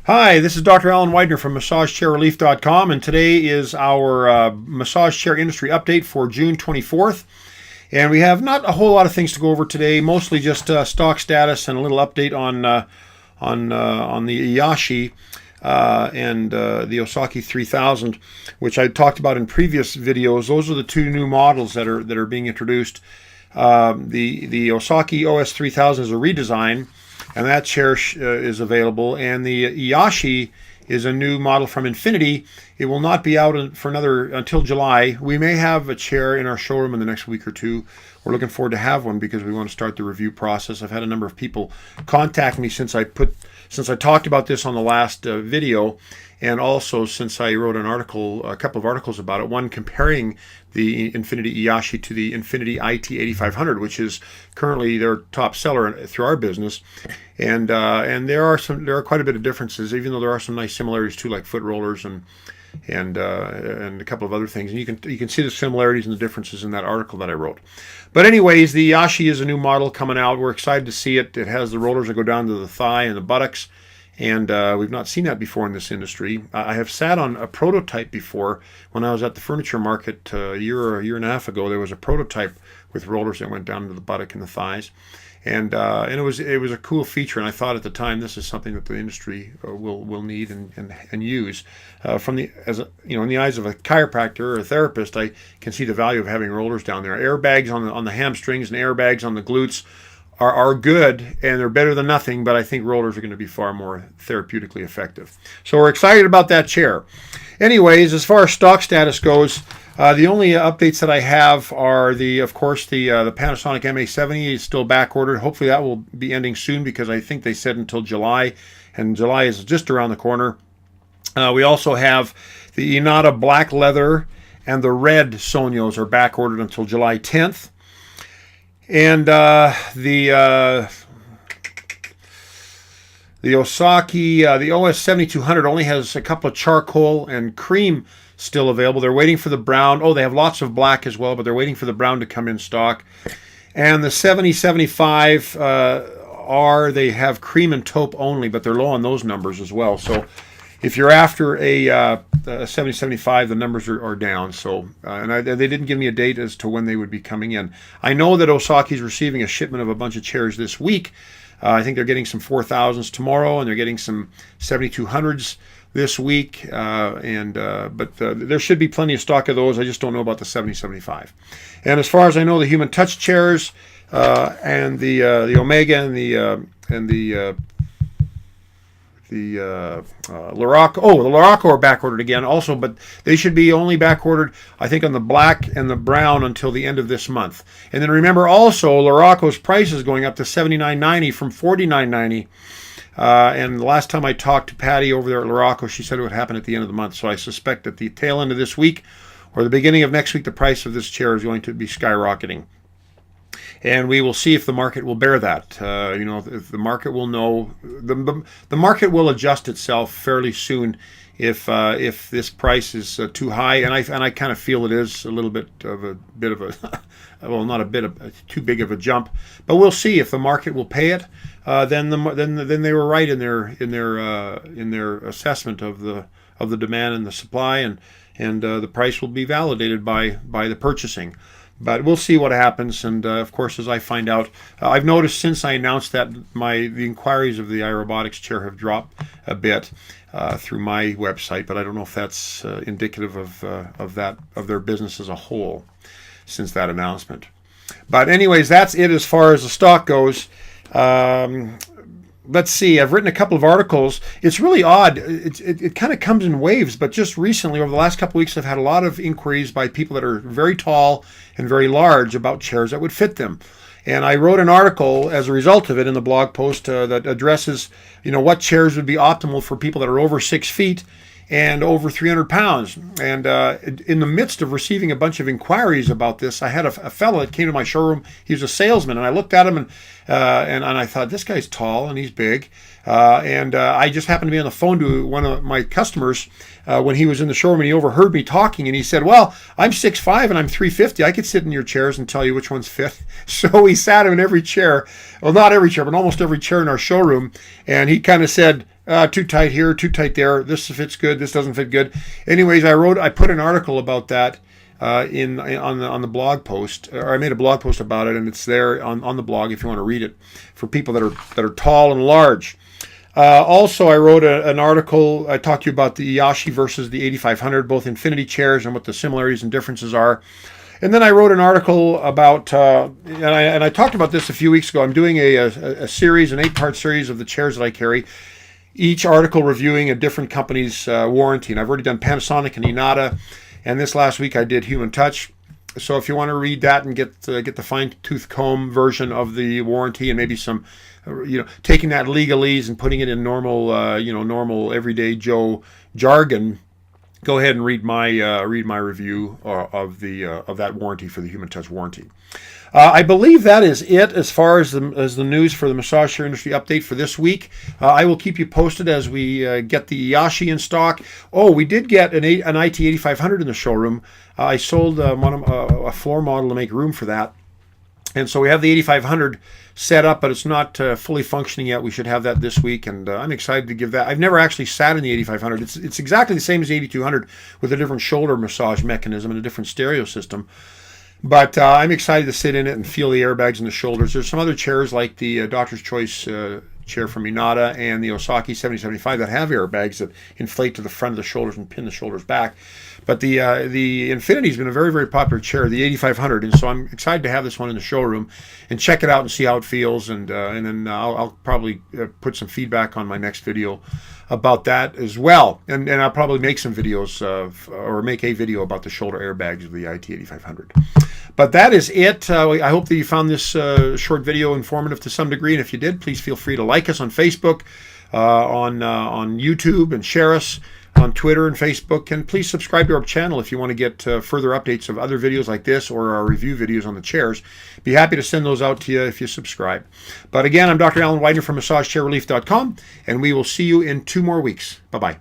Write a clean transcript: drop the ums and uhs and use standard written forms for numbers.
Hi, this is Dr. Alan Widener from MassageChairRelief.com, and today is our massage chair industry update for June 24th. And we have not a whole lot of things to go over today, mostly just stock status and a little update on the Iyashi and the Osaki 3000, which I talked about in previous videos. Those are the two new models that are being introduced. The Osaki OS 3000 is a redesign, and that chair is available. And the Iyashi is a new model from Infinity. It will not be out until July. We may have a chair in our showroom in the next week or two. We're looking forward to have one because we want to start the review process. I've had a number of people contact me since I talked about this on the last video, and also since I wrote a couple of articles about it. One comparing the Infinity Iyashi to the Infinity IT 8500, which is currently their top seller through our business, and there are quite a bit of differences, even though there are some nice similarities too, like foot rollers and a couple of other things. And you can see the similarities and the differences in that article that I wrote. But anyways, the Iyashi is a new model coming out. We're excited to see it. It has the rollers that go down to the thigh and the buttocks, and we've not seen that before in this industry. I have sat on a prototype before. When I was at the furniture market a year and a half ago, there was a prototype with rollers that went down to the buttock and the thighs. And it was a cool feature, and I thought at the time this is something that the industry will need and use. In the eyes of a chiropractor or a therapist, I can see the value of having rollers down there. Airbags on the hamstrings and airbags on the glutes are good, and they're better than nothing, but I think rollers are going to be far more therapeutically effective. So we're excited about that chair. Anyways, as far as stock status goes, the only updates that I have are the Panasonic MA70 is still back ordered. Hopefully that will be ending soon, because I think they said until July, and July is just around the corner. We also have the Inada black leather and the red Sonios are back ordered until July 10th. And the Osaki, the OS 7200 only has a couple of charcoal and cream still available. They're waiting for the brown. Oh, they have lots of black as well, but they're waiting for the brown to come in stock. And the 7075 they have cream and taupe only, but they're low on those numbers as well. So if you're after a 7075, the numbers are down. So they didn't give me a date as to when they would be coming in. I know that Osaki's receiving a shipment of a bunch of chairs this week. I think they're getting some 4000s tomorrow, and they're getting some 7200s this week. But there should be plenty of stock of those. I just don't know about the 7075. And as far as I know, the Human Touch chairs and the Omega and the Luraco. Oh, the Luraco are back ordered again also, but they should be only back ordered, I think, on the black and the brown until the end of this month. And then remember also, Luraco's price is going up to $79.90 from $49.90. And the last time I talked to Patty over there at Luraco, she said it would happen at the end of the month. So I suspect at the tail end of this week or the beginning of next week, the price of this chair is going to be skyrocketing. And we will see if the market will bear that. If the market will know, the market will adjust itself fairly soon if this price is too high, and I kind of feel it is a little bit of a well, not a bit of too big of a jump, but we'll see if the market will pay it. Then they were right in their assessment of the demand and the supply, and the price will be validated by the purchasing. But we'll see what happens, and of course, as I find out, I've noticed since I announced that the inquiries of the iRobotics chair have dropped a bit through my website, but I don't know if that's indicative of their business as a whole since that announcement. But anyways, that's it as far as the stock goes. Let's see, I've written a couple of articles. It's really odd. It kind of comes in waves, but just recently, over the last couple of weeks, I've had a lot of inquiries by people that are very tall and very large about chairs that would fit them. And I wrote an article as a result of it in the blog post that addresses, what chairs would be optimal for people that are over 6 feet and over 300 pounds. And in the midst of receiving a bunch of inquiries about this, I had a fellow that came to my showroom. He was a salesman, and I looked at him and I thought, this guy's tall and he's big. I just happened to be on the phone to one of my customers when he was in the showroom, and he overheard me talking, and he said, well, I'm 6'5" and I'm 350. I could sit in your chairs and tell you which ones fit. So we sat him in every chair, well, not every chair, but almost every chair in our showroom, and he kind of said, Too tight here, too tight there. This fits good. This doesn't fit good. Anyways, I put an article about that on the blog post, or I made a blog post about it, and it's there on the blog if you want to read it for people that are tall and large. Also, I wrote an article. I talked to you about the Iyashi versus the 8500, both infinity chairs, and what the similarities and differences are. And then I wrote an article about, and I talked about this a few weeks ago. I'm doing a series, an 8-part series of the chairs that I carry. Each article reviewing a different company's warranty. And I've already done Panasonic and Inada, and this last week I did Human Touch. So if you want to read that and get the fine-tooth comb version of the warranty, and maybe some, taking that legalese and putting it in normal, normal everyday Joe jargon, go ahead and read my review of that warranty for the Human Touch warranty. I believe that is it as far as the news for the massage chair industry update for this week. I will keep you posted as we get the Iyashi in stock. Oh, we did get an IT 8500 in the showroom. I sold a floor model to make room for that. And so we have the 8500 set up, but it's not fully functioning yet. We should have that this week, and I'm excited to give that. I've never actually sat in the 8500. It's exactly the same as the 8200 with a different shoulder massage mechanism and a different stereo system. But I'm excited to sit in it and feel the airbags in the shoulders. There's some other chairs like the Doctor's Choice chair from Inada and the Osaki 7075 that have airbags that inflate to the front of the shoulders and pin the shoulders back. But the Infinity's been a very, very popular chair, the 8500, and so I'm excited to have this one in the showroom and check it out and see how it feels, and then I'll probably put some feedback on my next video about that as well, and I'll probably make some videos or make a video about the shoulder airbags of the IT 8500. But that is it. I hope that you found this short video informative to some degree, and if you did, please feel free to like us on Facebook, on YouTube, and share us on Twitter and Facebook, and please subscribe to our channel if you want to get further updates of other videos like this or our review videos on the chairs. Be happy to send those out to you if you subscribe. But again, I'm Dr. Alan Widener from MassageChairRelief.com, and we will see you in 2 more weeks. Bye-bye.